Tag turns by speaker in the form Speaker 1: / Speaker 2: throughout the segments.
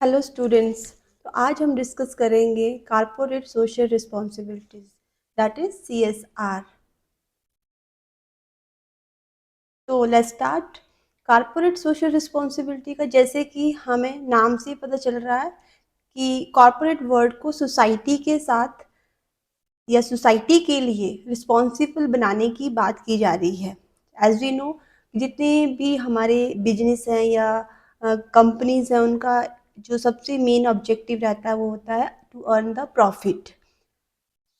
Speaker 1: Hello students. तो आज हम डिस्कस करेंगे corporate social responsibilities, that is CSR। तो let's start. Corporate social responsibility का जैसे कि हमें नाम से पता चल रहा है कि कॉरपोरेट वर्ल्ड को सोसाइटी के साथ या सोसाइटी के लिए रिस्पॉन्सिबल बनाने की बात की जा रही है। एज वी नो, जितने भी हमारे बिजनेस हैं या कंपनीज हैं, उनका जो सबसे मेन ऑब्जेक्टिव रहता है वो होता है टू अर्न द प्रॉफिट।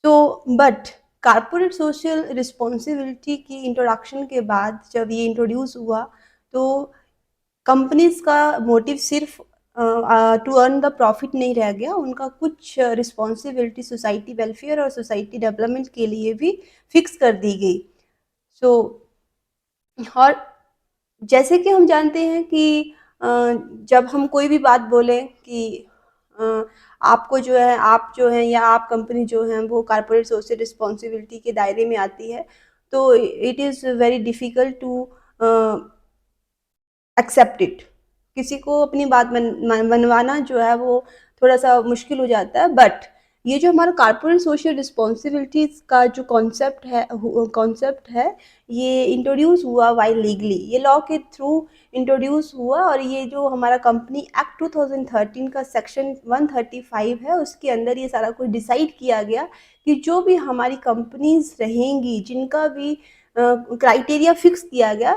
Speaker 1: तो बट कारपोरेट सोशल रिस्पॉन्सिबिलिटी की इंट्रोडक्शन के बाद जब ये इंट्रोड्यूस हुआ तो कंपनीज का मोटिव सिर्फ टू अर्न द प्रॉफिट नहीं रह गया, उनका कुछ रिस्पॉन्सिबिलिटी सोसाइटी वेलफेयर और सोसाइटी डेवलपमेंट के लिए भी फिक्स कर दी गई। सो और जैसे कि हम जानते हैं कि जब हम कोई भी बात बोलें कि अ, आपको जो है आप जो हैं या आप कंपनी जो हैं वो कारपोरेट सोशल रिस्पॉन्सिबिलिटी के दायरे में आती है, तो it is very difficult to accept it. किसी को अपनी बात मनवाना जो है वो थोड़ा सा मुश्किल हो जाता है। बट ये जो हमारा कारपोरेट सोशल रिस्पॉन्सिबिलिटीज का जो कॉन्सेप्ट है ये इंट्रोड्यूस हुआ वाइल लीगली, ये लॉ के थ्रू इंट्रोड्यूस हुआ। और ये जो हमारा कंपनी एक्ट 2013 का सेक्शन 135 है उसके अंदर ये सारा कुछ डिसाइड किया गया कि जो भी हमारी कंपनीज रहेंगी जिनका भी क्राइटेरिया फिक्स किया गया,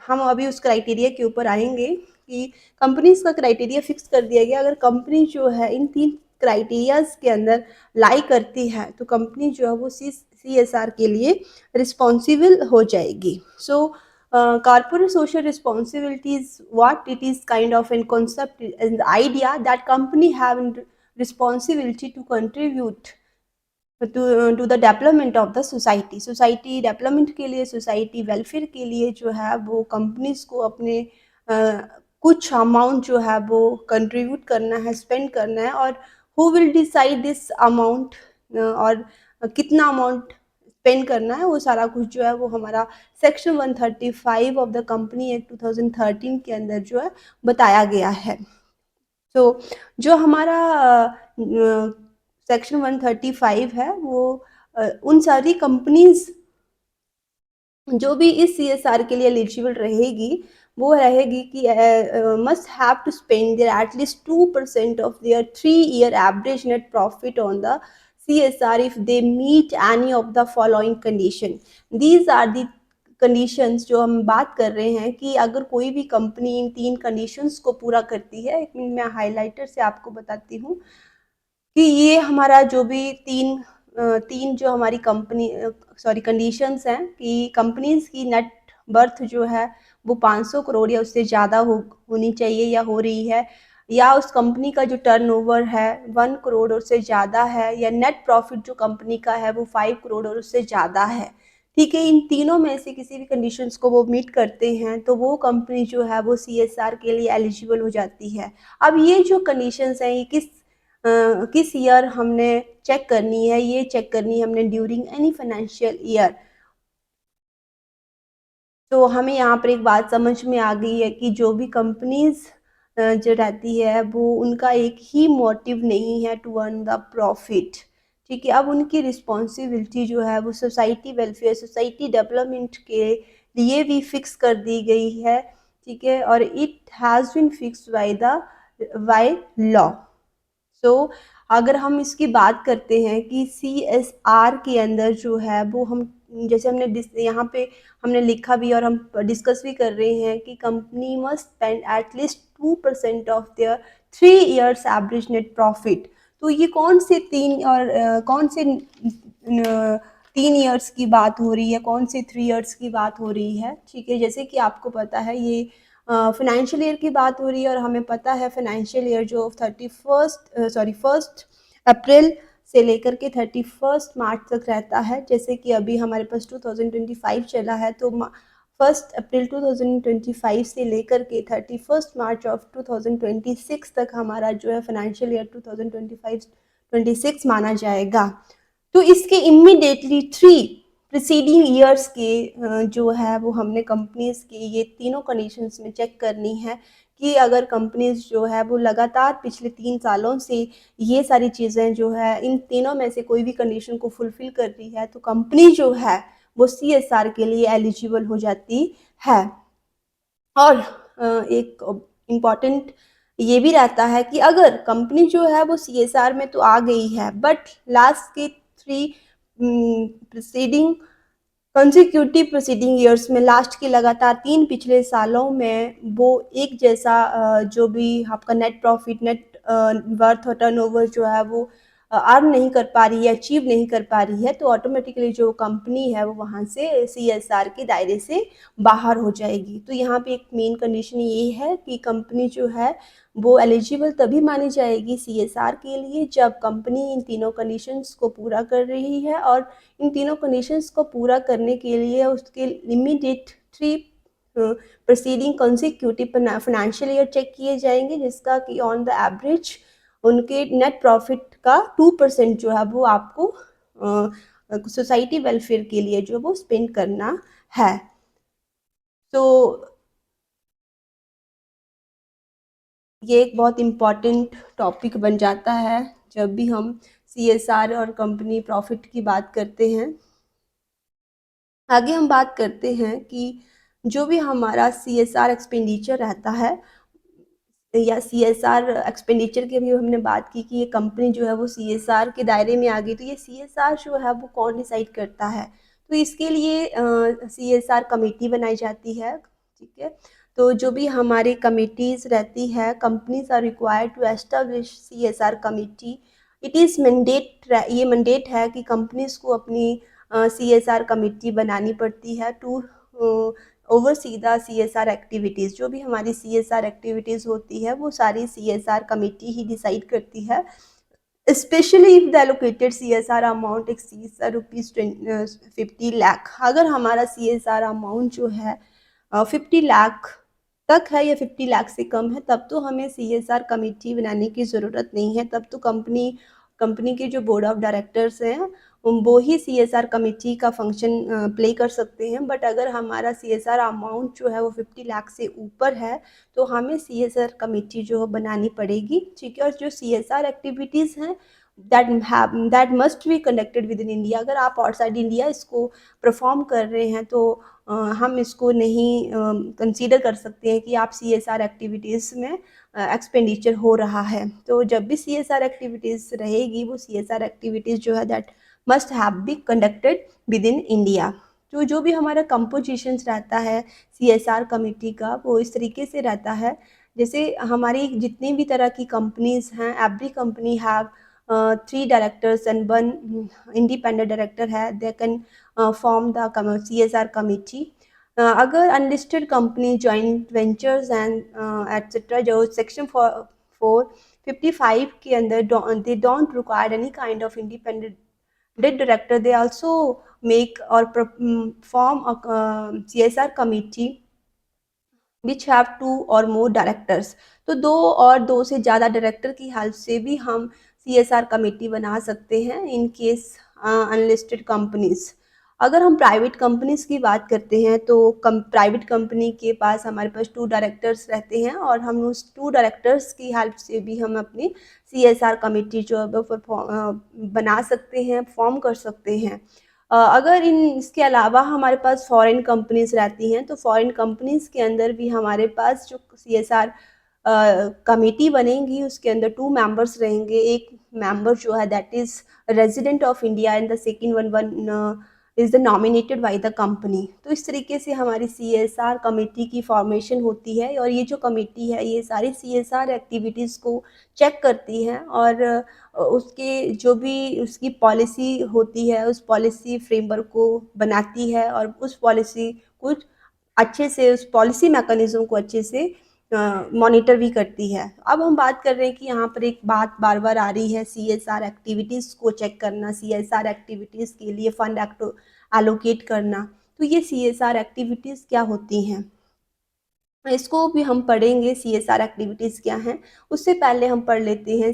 Speaker 1: हम अभी उस क्राइटेरिया के ऊपर आएंगे कि कंपनीज का क्राइटेरिया फिक्स कर दिया गया। अगर कंपनी जो है इन 3 क्राइटेरियाज के अंदर लाई करती है तो कंपनी जो है वो CSR के लिए रिस्पॉन्सिबल हो जाएगी। सो corporate social responsibility is what it is kind of a concept and the idea that company have responsibility to contribute to the development of the society. Society development के लिए, society welfare के लिए जो है वो companies को अपने कुछ अमाउंट जो है वो कंट्रीब्यूट करना है, स्पेंड करना है। और who will decide this amount और कितना अमाउंट स्पेंड करना है, वो सारा कुछ जो है वो हमारा section 135 of the company act 2013 के अंदर जो है बताया गया है। तो जो हमारा सेक्शन 135 है वो उन सारी कंपनीज जो भी इस CSR के लिए एलिजिबल रहेगी वो रहेगी कि must have to spend their at least 2% of their 3-year average net profit on the CSR if they meet any of the following condition। These are the conditions जो हम बात कर रहे हैं कि अगर कोई भी कंपनी इन 3 कंडीशंस को पूरा करती है। एक मिनट मैं हाइलाइटर से आपको बताती हूँ कि ये हमारा जो भी तीन जो हमारी कंडीशंस हैं कि कंपनीज की नेट वर्थ जो है वो 500 करोड़ या उससे ज़्यादा होनी चाहिए या हो रही है, या उस कंपनी का जो टर्नओवर है 1 करोड़ और उससे ज़्यादा है, या नेट प्रॉफिट जो कंपनी का है वो 5 करोड़ और उससे ज़्यादा है। ठीक है, इन तीनों में से किसी भी कंडीशंस को वो मीट करते हैं तो वो कंपनी जो है वो CSR के लिए एलिजिबल हो जाती है। अब ये जो कंडीशंस हैं ये किस ईयर हमने चेक करनी है, ये चेक करनी है हमने ड्यूरिंग एनी फाइनेंशियल ईयर। तो हमें यहाँ पर एक बात समझ में आ गई है कि जो भी कंपनीज जो रहती है वो उनका एक ही मोटिव नहीं है टू अर्न द प्रॉफिट। ठीक है, अब उनकी रिस्पॉन्सिबिलिटी जो है वो सोसाइटी वेलफेयर, सोसाइटी डेवलपमेंट के लिए भी फिक्स कर दी गई है। ठीक है, और it has been fixed by law. So अगर हम इसकी बात करते हैं कि CSR के अंदर जो है वो हम जैसे यहाँ पे हमने लिखा भी और हम डिस्कस भी कर रहे हैं कि company must spend at least 2% of there 3 years average net profit. तो ये कौन से 3 years की बात हो रही है, कौन से 3 years की बात हो रही है। ठीक है, जैसे कि आपको पता है ये फाइनेंशियल ईयर की बात हो रही है और हमें पता है फाइनेंशियल ईयर जो 1 अप्रैल से लेकर के 31 मार्च तक रहता है। जैसे कि अभी हमारे पास 2025 चला है तो 1 अप्रैल 2025 से लेकर के 31 मार्च ऑफ 2026 तक हमारा जो है फाइनेंशियल ईयर 2025-26 माना जाएगा। तो इसके इमीडिएटली 3 प्रीसीडिंग ईयर्स के जो है वो हमने कंपनीज के ये तीनों कंडीशंस में चेक करनी है कि अगर कंपनीज़ जो है वो लगातार पिछले 3 सालों से ये सारी चीज़ें जो है इन तीनों में से कोई भी कंडीशन को फुलफ़िल कर रही है, तो कंपनी जो है वो सीएसआर के लिए एलिजिबल हो जाती है। और एक इम्पॉर्टेंट ये भी रहता है कि अगर कंपनी जो है वो सीएसआर में तो आ गई है, बट लास्ट के 3 प्रीसीडिंग कंसेक्यूटिव प्रीसीडिंग ईयर्स में, लास्ट के लगातार 3 पिछले सालों में वो एक जैसा जो भी आपका नेट प्रॉफिट, नेट वर्थ और टर्नओवर जो है वो अर्न नहीं कर पा रही है, अचीव नहीं कर पा रही है, तो ऑटोमेटिकली जो कंपनी है वो वहाँ से सीएसआर के दायरे से बाहर हो जाएगी। तो यहाँ पे एक मेन कंडीशन ये है कि कंपनी जो है वो एलिजिबल तभी मानी जाएगी सीएसआर के लिए जब कंपनी इन तीनों कंडीशंस को पूरा कर रही है, और इन तीनों कंडीशंस को पूरा करने के लिए उसके immediate 3 preceding consecutive financial year check किए जाएंगे, जिसका कि ऑन द एवरेज उनके नेट प्रॉफिट का 2% जो है वो आपको सोसाइटी वेलफेयर के लिए जो वो स्पेंड करना है। तो ये एक बहुत इम्पॉर्टेंट टॉपिक बन जाता है जब भी हम सीएसआर और कंपनी प्रॉफिट की बात करते हैं। आगे हम बात करते हैं कि जो भी हमारा सीएसआर एक्सपेंडिचर रहता है या सीएसआर एक्सपेंडिचर की भी हमने बात की कि ये कंपनी जो है वो सीएसआर के दायरे में आ गई, तो ये सीएसआर जो है वो कौन डिसाइड करता है? तो इसके लिए सीएसआर कमेटी बनाई जाती है, ठीक है। तो जो भी हमारी कमिटीज़ रहती है, companies are required to establish CSR committee. It is mandate, ये मैंडेट है कि कंपनीज को अपनी सीएसआर कमेटी बनानी पड़ती है to oversee the CSR activities. जो भी हमारी सीएसआर एक्टिविटीज़ होती है वो सारी सीएसआर कमेटी ही डिसाइड करती है, specially if the allocated CSR amount exceeds rupees 50 lakh. अगर हमारा सीएसआर अमाउंट जो है 50 लाख तक है या 50 लाख से कम है, तब तो हमें सीएसआर कमेटी बनाने की ज़रूरत नहीं है। तब तो कंपनी के जो बोर्ड ऑफ डायरेक्टर्स हैं वो ही सीएसआर कमेटी का फंक्शन प्ले कर सकते हैं। बट अगर हमारा सीएसआर अमाउंट जो है वो 50 लाख से ऊपर है, तो हमें सीएसआर कमेटी जो है बनानी पड़ेगी, ठीक है। और जो सीएसआर एक्टिविटीज़ हैं that must be conducted with in India. अगर आप आउटसाइड इंडिया इसको परफॉर्म कर रहे हैं तो हम इसको नहीं कंसीडर कर सकते हैं कि आप सीएसआर एक्टिविटीज़ में एक्सपेंडिचर हो रहा है। तो जब भी सीएसआर एक्टिविटीज़ रहेगी, वो सीएसआर एक्टिविटीज़ जो है that must have be conducted with in India. तो जो भी हमारा कंपोजिशंस रहता है सीएसआर कमेटी का, वो इस तरीके से रहता है, जैसे हमारी जितनी भी तरह की कंपनीज हैं, every company have 3 directors and 1 independent director है, they can form the CSR committee. अगर unlisted company, joint ventures and etcetera जो सेक्शन 455 के अंदर they don't require any kind of independent director, they also make or form a CSR committee which have 2 or more directors। तो 2 और 2 से ज़्यादा director की help से भी हम CSR कमेटी बना सकते हैं इन केस अनलिस्टेड कंपनीज। अगर हम प्राइवेट कंपनीज की बात करते हैं तो प्राइवेट कंपनी के पास हमारे पास 2 डायरेक्टर्स रहते हैं, और हम उस 2 डायरेक्टर्स की हेल्प से भी हम अपनी CSR कमेटी जो है वो बना सकते हैं, फॉर्म कर सकते हैं। अगर इसके अलावा हमारे पास फॉरेन कंपनीज रहती हैं, तो फॉरेन कंपनीज के अंदर भी हमारे पास जो सीएसआर कमेटी बनेगी, उसके अंदर 2 मेंबर्स रहेंगे। एक मेंबर जो है that is resident of India and the second one is the nominated by the company. तो इस तरीके से हमारी सीएसआर कमेटी की फॉर्मेशन होती है, और ये जो कमेटी है ये सारी सीएसआर एक्टिविटीज़ को चेक करती है, और उसके जो भी उसकी पॉलिसी होती है उस पॉलिसी फ्रेमवर्क को बनाती है, और उस पॉलिसी को अच्छे से, उस पॉलिसी मैकेनिज्म को अच्छे से मॉनिटर भी करती है। अब हम बात कर रहे हैं कि यहाँ पर एक बात बार बार आ रही है, सीएसआर एक्टिविटीज़ को चेक करना, सीएसआर एक्टिविटीज़ के लिए फंड एलोकेट करना। तो ये सीएसआर एक्टिविटीज़ क्या होती हैं, इसको भी हम पढ़ेंगे सीएसआर एक्टिविटीज़ क्या हैं। उससे पहले हम पढ़ लेते हैं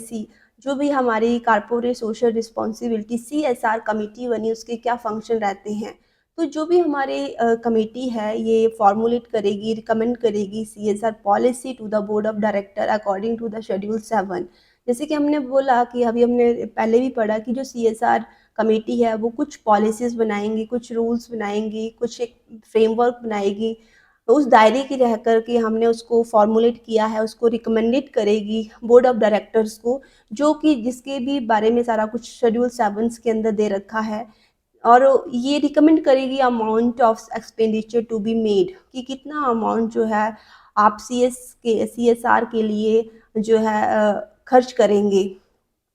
Speaker 1: जो भी हमारी corporate social responsibility CSR committee बनी, उसके क्या फंक्शन रहते हैं। तो जो भी हमारे कमेटी है ये फॉर्मुलेट करेगी, रिकमेंड करेगी CSR policy to the board of director according to the schedule 7। जैसे कि हमने बोला कि अभी हमने पहले भी पढ़ा कि जो सीएसआर कमेटी है वो कुछ पॉलिसीज़ बनाएँगी, कुछ रूल्स बनाएँगी, कुछ एक फ्रेमवर्क बनाएगी। तो उस दायरे की रह कर के हमने उसको फॉर्मुलेट किया है, उसको रिकमेंडेड करेगी बोर्ड ऑफ डायरेक्टर्स को, जो कि जिसके भी बारे में सारा कुछ शेड्यूल 7 के अंदर दे रखा है। और ये रिकमेंड करेगी amount of expenditure to be made, कि कितना अमाउंट जो है आप सीएसआर के लिए जो है खर्च करेंगे।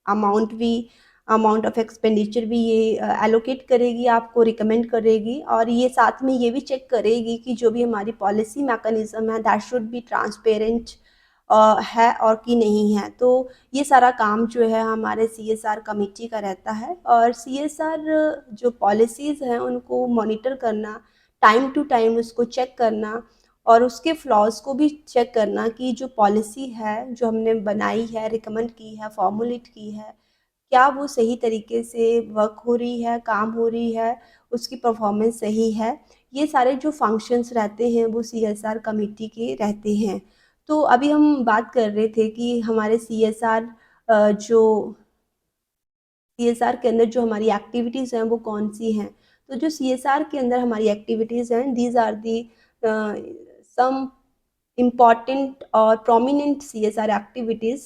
Speaker 1: अमाउंट भी, अमाउंट ऑफ एक्सपेंडिचर भी ये एलोकेट करेगी, आपको रिकमेंड करेगी, और ये साथ में ये भी चेक करेगी कि जो भी हमारी पॉलिसी मैकेनिज्म है दैट शुड बी ट्रांसपेरेंट है और कि नहीं है। तो ये सारा काम जो है हमारे सीएसआर कमेटी का रहता है, और सीएसआर जो पॉलिसीज़ हैं उनको मॉनिटर करना, टाइम टू टाइम उसको चेक करना, और उसके फ्लॉज़ को भी चेक करना कि जो पॉलिसी है, जो हमने बनाई है, रिकमेंड की है, फॉर्मुलेट की है, क्या वो सही तरीके से वर्क हो रही है, काम हो रही है, उसकी परफॉर्मेंस सही है। ये सारे जो फंक्शंस रहते हैं वो सीएसआर कमेटी के रहते हैं। तो अभी हम बात कर रहे थे कि हमारे जो सीएसआर के अंदर जो हमारी एक्टिविटीज़ हैं वो कौन-सी हैं। तो जो सीएसआर के अंदर हमारी एक्टिविटीज़ हैं, these are the some important और प्रोमिनेंट सीएसआर एक्टिविटीज़,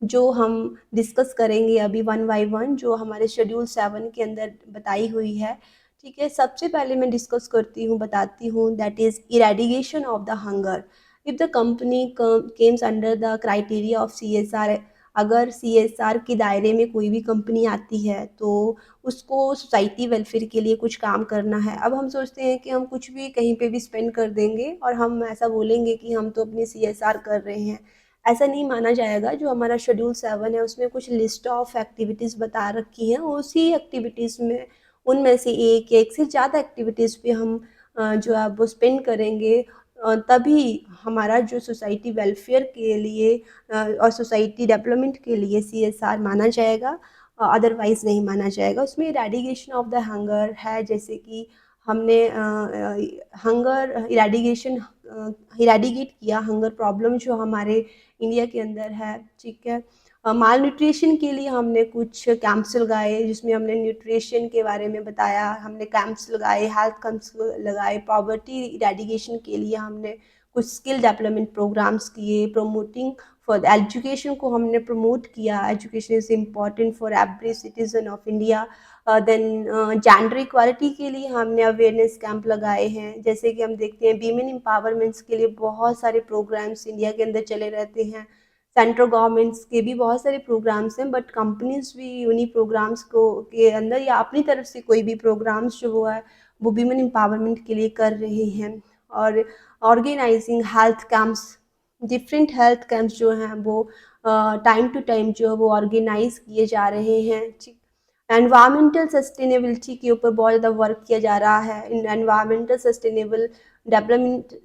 Speaker 1: जो हम डिस्कस करेंगे अभी वन बाय वन, जो हमारे शेड्यूल 7 के अंदर बताई हुई है। ठीक है, सबसे पहले मैं डिस्कस करती हूँ, बताती हूँ, that is eradication of the hunger. If the company Kemps under the criteria of CSR, अगर सीएसआर के दायरे में कोई भी कंपनी आती है तो उसको सोसाइटी वेलफेयर के लिए कुछ काम करना है। अब हम सोचते हैं कि हम कुछ भी कहीं पे भी स्पेंड कर देंगे और हम ऐसा बोलेंगे कि हम तो अपनी सीएसआर कर रहे हैं। ऐसा नहीं माना जाएगा। जो हमारा शेड्यूल 7 है उसमें कुछ लिस्ट ऑफ एक्टिविटीज़ बता रखी हैं, उसी एक्टिविटीज़ में उनमें से एक या एक से ज़्यादा एक्टिविटीज़ पे हम जो है वो स्पेंड करेंगे, तभी हमारा जो सोसाइटी वेलफेयर के लिए और सोसाइटी डेवलपमेंट के लिए सीएसआर माना जाएगा, अदरवाइज़ नहीं माना जाएगा। उसमें इरेडिकेशन ऑफ द हंगर है, जैसे कि हमने हंगर इरेडिकेट किया हंगर प्रॉब्लम जो हमारे इंडिया के अंदर है, ठीक है। माल न्यूट्रिशन के लिए हमने कुछ कैंप्स लगाए, जिसमें हमने न्यूट्रिशन के बारे में बताया, हमने कैंप्स लगाए, हेल्थ कैंप्स लगाए। पॉवर्टी इरेडिकेशन के लिए हमने कुछ स्किल डेवलपमेंट प्रोग्राम्स किए। प्रमोटिंग फॉर द एजुकेशन को हमने प्रमोट किया, education is important for every citizen of India. Then gender equality के लिए हमने अवेयरनेस कैंप लगाए हैं। जैसे कि हम देखते हैं वीमेन एम्पावरमेंट्स के लिए बहुत सारे प्रोग्राम्स इंडिया के अंदर चले रहते हैं। सेंट्रल गवर्नमेंट्स के भी बहुत सारे प्रोग्राम्स हैं, बट कंपनीज़ भी उन्हीं प्रोग्राम्स को के अंदर या अपनी तरफ से कोई भी प्रोग्राम्स जो वो है वो वीमेन एम्पावरमेंट के लिए कर रहे हैं। और organising health camps, different health camps जो हैं वो टाइम टू टाइम जो है वो ऑर्गेनाइज किए जा रहे हैं। ठीक, एनवायरमेंटल सस्टेनेबिलिटी के ऊपर बहुत ज़्यादा वर्क किया जा रहा है। इन एनवायरमेंटल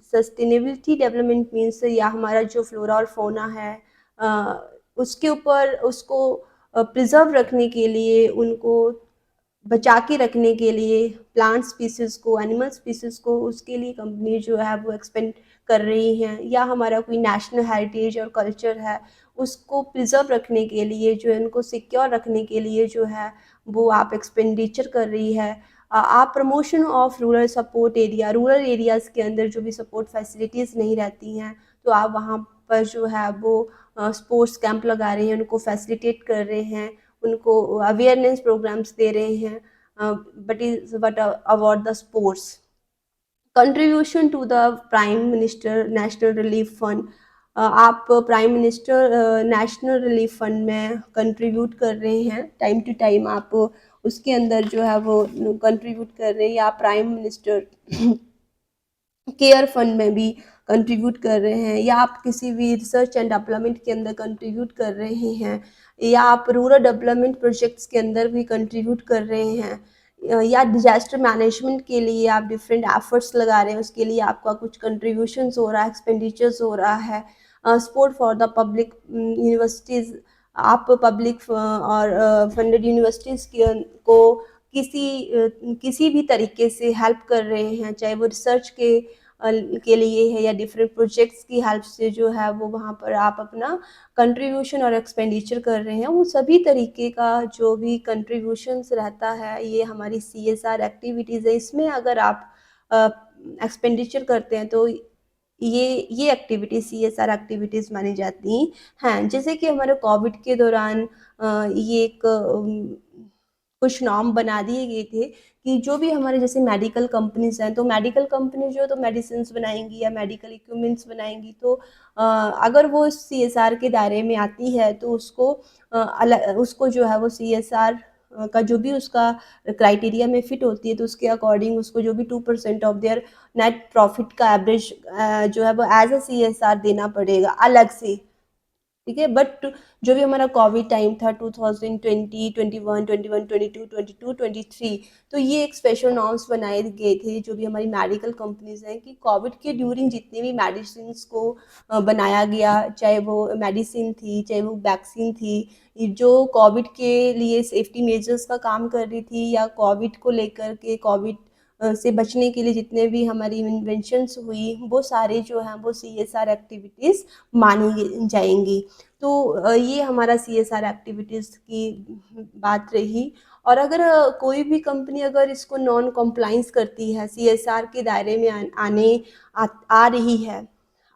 Speaker 1: सस्टेनेबिलिटी डेवलपमेंट मीन्स या हमारा जो फ्लोरा और फोना है उसके ऊपर उसको प्रिजर्व रखने के लिए, उनको बचा के रखने के लिए, प्लांट स्पीसीज़ को, एनिमल स्पीसीज़ को, उसके लिए कंपनी जो है वो एक्सपेंड कर रही हैं। या हमारा कोई नेशनल हेरिटेज और कल्चर है, उसको प्रिजर्व रखने के लिए, जो है उनको सिक्योर रखने के लिए जो है वो आप एक्सपेंडिचर कर रही है। आप promotion of rural support area, rural areas के अंदर जो भी सपोर्ट फैसिलिटीज़ नहीं रहती हैं तो आप वहाँ पर जो है वो स्पोर्ट्स कैंप लगा रहे हैं, उनको फैसिलिटेट कर रहे हैं, उनको अवेयरनेस प्रोग्राम्स दे रहे हैं, but about the sports. Contribution to the prime minister national relief fund, आप prime minister national relief fund में कंट्रीब्यूट कर रहे हैं, टाइम टू टाइम आप उसके अंदर जो है वो कंट्रीब्यूट कर रहे हैं, या प्राइम मिनिस्टर केयर फंड में भी कंट्रीब्यूट कर रहे हैं, या आप किसी भी रिसर्च एंड डेवलपमेंट के अंदर कंट्रीब्यूट कर रहे हैं, या आप रूरल डेवलपमेंट प्रोजेक्ट्स के अंदर भी कंट्रीब्यूट कर रहे हैं, या डिजास्टर मैनेजमेंट के लिए आप डिफरेंट एफर्ट्स लगा रहे हैं, उसके लिए आपका कुछ कंट्रीब्यूशंस हो रहा है, एक्सपेंडिचर्स हो रहा है। Support for the public universities, आप पब्लिक और फंडेड यूनिवर्सिटीज़ को किसी भी तरीके से हेल्प कर रहे हैं, चाहे वो रिसर्च के लिए है या डिफरेंट प्रोजेक्ट्स की हेल्प से जो है वो वहाँ पर आप अपना कंट्रीब्यूशन और एक्सपेंडिचर कर रहे हैं, वो सभी तरीके का जो भी कंट्रीब्यूशंस रहता है, ये हमारी CSR एक्टिविटीज़ है। इसमें अगर आप एक्सपेंडिचर करते हैं तो ये एक्टिविटी CSR एक्टिविटीज़ मानी जाती हैं। जैसे कि हमारे कोविड के दौरान ये एक कुछ नॉर्म बना दिए गए थे कि जो भी हमारे जैसे मेडिकल कंपनीज़ हैं, तो मेडिकल कंपनी जो है तो मेडिसिन्स बनाएँगी या मेडिकल इक्विपमेंट्स बनाएँगी, तो अगर वो CSR के दायरे में आती है तो उसको जो है वो CSR का जो भी उसका क्राइटेरिया में फिट होती है, तो उसके अकॉर्डिंग उसको जो भी 2% ऑफ देयर नेट प्रॉफिट का एवरेज जो है वो एज़ अ CSR देना पड़ेगा अलग से। ठीक है, बट जो भी हमारा कोविड टाइम था 2020, 21, 21, 22, 22, 23, तो ये एक स्पेशल नॉर्म्स बनाए गए थे जो भी हमारी मेडिकल कंपनीज हैं कि कोविड के ड्यूरिंग जितने भी मेडिसिन को बनाया गया, चाहे वो मेडिसिन थी, चाहे वो वैक्सीन थी, जो कोविड के लिए सेफ्टी मेजर्स का काम कर रही थी या कोविड को लेकर के कोविड से बचने के लिए जितने भी हमारी इन्वेंशंस हुई, वो सारे जो हैं वो CSR एक्टिविटीज़ मानी जाएंगी। तो ये हमारा CSR एक्टिविटीज़ की बात रही। और अगर कोई भी कंपनी अगर इसको नॉन कॉम्प्लाइंस करती है, CSR के दायरे में आ रही है,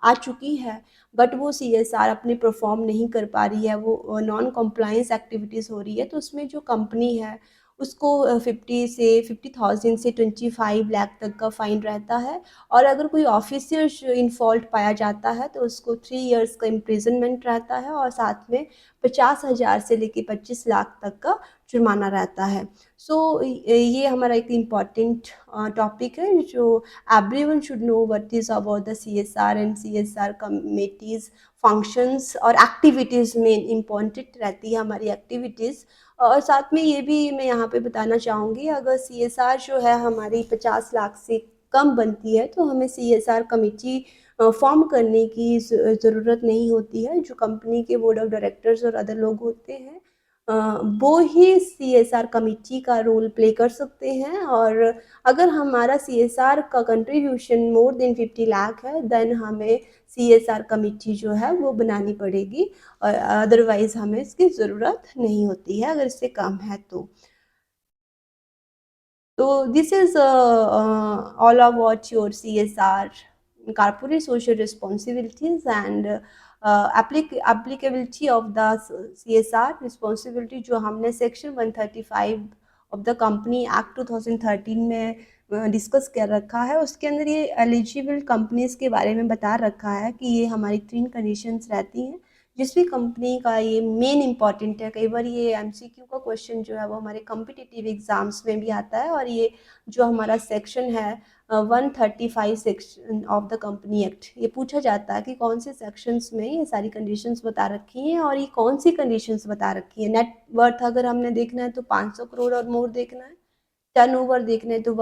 Speaker 1: आ चुकी है, बट वो CSR अपनी परफॉर्म नहीं कर पा रही है, वो नॉन कॉम्प्लाइंस एक्टिविटीज़ हो रही है, तो उसमें जो कंपनी है उसको 50,000 से 25 लाख तक का फाइन रहता है। और अगर कोई ऑफिसर इन फॉल्ट पाया जाता है तो उसको 3 इयर्स का इम्प्रिजनमेंट रहता है और साथ में 50,000 से लेके 25 लाख तक का जुर्माना रहता है। सो ये हमारा एक इम्पॉर्टेंट टॉपिक है जो everyone should know what is about the CSR and CSR committees functions और एक्टिविटीज़ में इम्पॉर्टेंट रहती है हमारी एक्टिविटीज़। और साथ में ये भी मैं यहाँ पे बताना चाहूँगी, अगर CSR जो है हमारी 50 लाख से कम बनती है तो हमें CSR कमेटी फॉर्म करने की ज़रूरत नहीं होती है। जो कंपनी के बोर्ड ऑफ डायरेक्टर्स और अदर लोग होते हैं अ, वो ही CSR कमेटी का रोल प्ले कर सकते हैं। और अगर हमारा CSR का कंट्रीब्यूशन मोर देन 50 लाख है देन हमें CSR कमेटी जो है वो बनानी पड़ेगी, और अदरवाइज़ हमें इसकी ज़रूरत नहीं होती है अगर इससे कम है तो। So this is all about your CSR, corporate social responsibilities, and applicability of the CSR responsibility जो हमने section 135 of the company act 2013 में डिस्कस कर रखा है। उसके अंदर ये एलिजिबल कंपनीज के बारे में बता रखा है कि ये हमारी 3 कंडीशंस रहती हैं जिस भी कंपनी का, ये मेन इम्पॉर्टेंट है। कई बार ये MCQ का क्वेश्चन जो है वो हमारे कॉम्पिटिटिव एग्जाम्स में भी आता है। और ये जो हमारा सेक्शन है 135 section of the company act, ये पूछा जाता है कि कौन से सेक्शंस में ये सारी कंडीशंस बता रखी हैं और ये कौन सी कंडीशंस बता रखी है। नेट वर्थ अगर हमने देखना है तो 500 करोड़ और मोर देखना है, टर्नओवर देखना है तो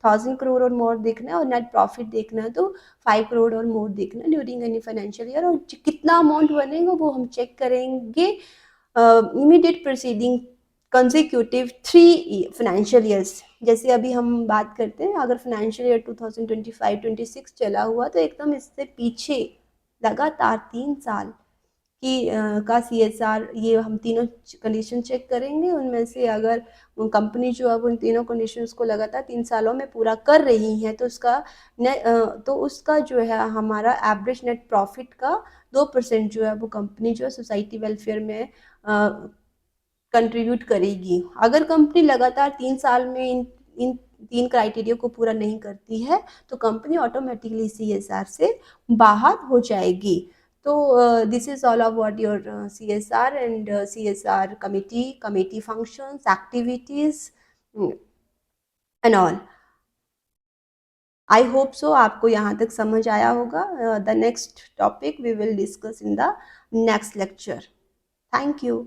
Speaker 1: 1000 करोड़ और मोर देखना है, और नेट प्रॉफिट देखना है तो 5 करोड़ और मोर देखना है ड्यूरिंग एनी फाइनेंशियल ईयर। और कितना अमाउंट बनेगा वो हम चेक करेंगे immediate proceeding consecutive 3 financial years. जैसे अभी हम बात करते हैं, अगर फाइनेंशियल ईयर 2025-26 चला हुआ तो एकदम इससे पीछे लगातार 3 साल कि का CSR, ये हम तीनों कंडीशन चेक करेंगे। उनमें से अगर कंपनी जो है वो उन तीनों कंडीशंस को लगातार 3 सालों में पूरा कर रही है तो उसका जो है हमारा एवरेज नेट प्रॉफिट का 2% जो है वो कंपनी जो है सोसाइटी वेलफेयर में कंट्रीब्यूट करेगी। अगर कंपनी लगातार 3 साल में इन 3 क्राइटेरिया को पूरा नहीं करती है तो कंपनी ऑटोमेटिकली CSR से बाहर हो जाएगी। तो this is all about your CSR and CSR committee functions, activities and all. I hope so आपको यहाँ तक समझ आया होगा। The next topic we will discuss in the next lecture. Thank you.